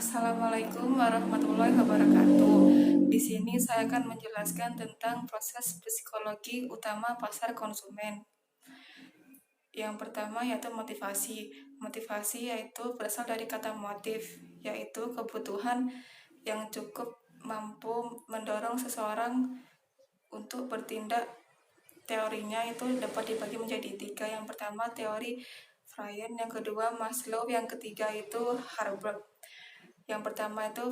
Assalamualaikum warahmatullahi wabarakatuh. Di sini saya akan menjelaskan tentang proses psikologi utama pasar konsumen. Yang pertama yaitu motivasi. Motivasi yaitu berasal dari kata motif, yaitu kebutuhan yang cukup mampu mendorong seseorang untuk bertindak. Teorinya itu dapat dibagi menjadi tiga. Yang pertama teori Freud, yang kedua Maslow, yang ketiga itu Harvard. Yang pertama itu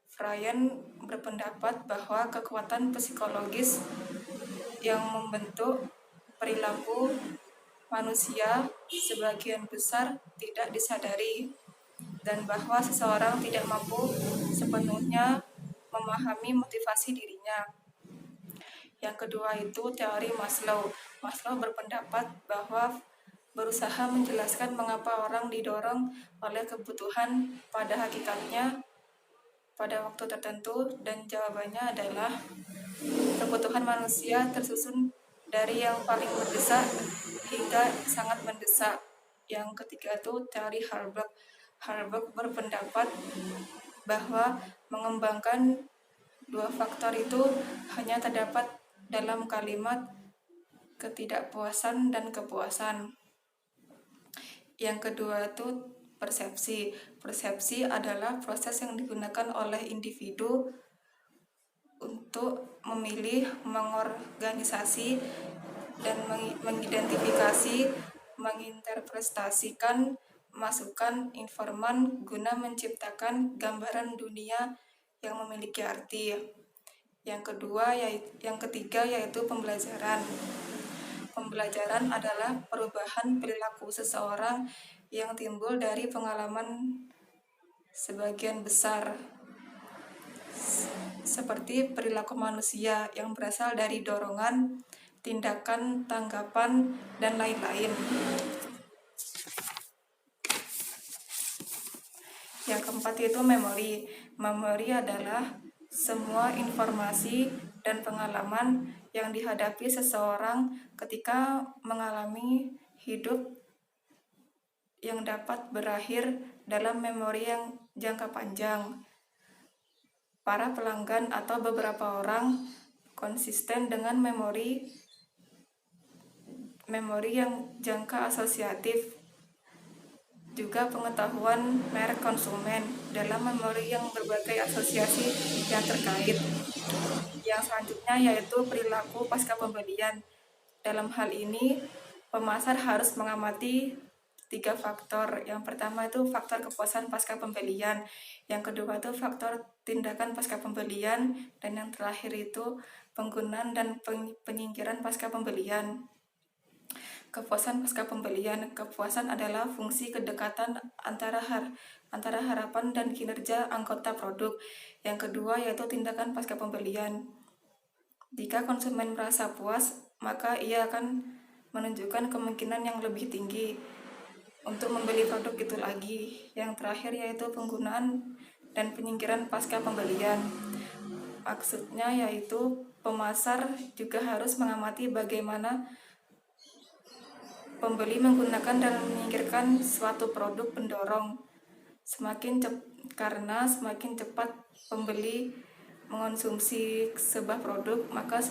Freud berpendapat bahwa kekuatan psikologis yang membentuk perilaku manusia sebagian besar tidak disadari, dan bahwa seseorang tidak mampu sepenuhnya memahami motivasi dirinya. Yang kedua itu teori Maslow. Maslow berpendapat bahwa berusaha menjelaskan mengapa orang didorong oleh kebutuhan pada hakikatnya pada waktu tertentu, dan jawabannya adalah kebutuhan manusia tersusun dari yang paling mendesak hingga sangat mendesak. Yang ketiga itu teori Harvard. Harvard berpendapat bahwa mengembangkan dua faktor itu hanya terdapat dalam kalimat ketidakpuasan dan kepuasan. Yang kedua itu persepsi. Persepsi adalah proses yang digunakan oleh individu untuk memilih, mengorganisasi, dan mengidentifikasi, menginterpretasikan masukan informan guna menciptakan gambaran dunia yang memiliki arti. Yang ketiga yaitu pembelajaran. Pembelajaran adalah perubahan perilaku seseorang yang timbul dari pengalaman sebagian besar, seperti perilaku manusia yang berasal dari dorongan, tindakan, tanggapan, dan lain-lain. Yang keempat itu memori. Memori adalah semua informasi dan pengalaman yang dihadapi seseorang ketika mengalami hidup yang dapat berakhir dalam memori yang jangka panjang. Para pelanggan atau beberapa orang konsisten dengan memori yang jangka asosiatif. Juga pengetahuan merek konsumen dalam memori yang berbagai asosiasi yang terkait. Yang selanjutnya yaitu perilaku pasca pembelian. Dalam hal ini, pemasar harus mengamati tiga faktor. Yang pertama itu faktor kepuasan pasca pembelian. Yang kedua itu faktor tindakan pasca pembelian. Dan yang terakhir itu penggunaan dan penyingkiran pasca pembelian. Kepuasan pasca pembelian. Kepuasan adalah fungsi kedekatan antara harapan dan kinerja anggota produk. Yang kedua yaitu tindakan pasca pembelian. Jika konsumen merasa puas, maka ia akan menunjukkan kemungkinan yang lebih tinggi untuk membeli produk itu lagi. Yang terakhir yaitu penggunaan dan penyingkiran pasca pembelian. Maksudnya yaitu pemasar juga harus mengamati bagaimana pembeli menggunakan dan menyingkirkan suatu produk pendorong. Karena semakin cepat pembeli mengonsumsi sebuah produk, maka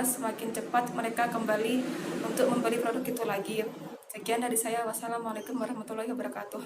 semakin cepat mereka kembali untuk membeli produk itu lagi. Sekian dari saya. Wassalamualaikum warahmatullahi wabarakatuh.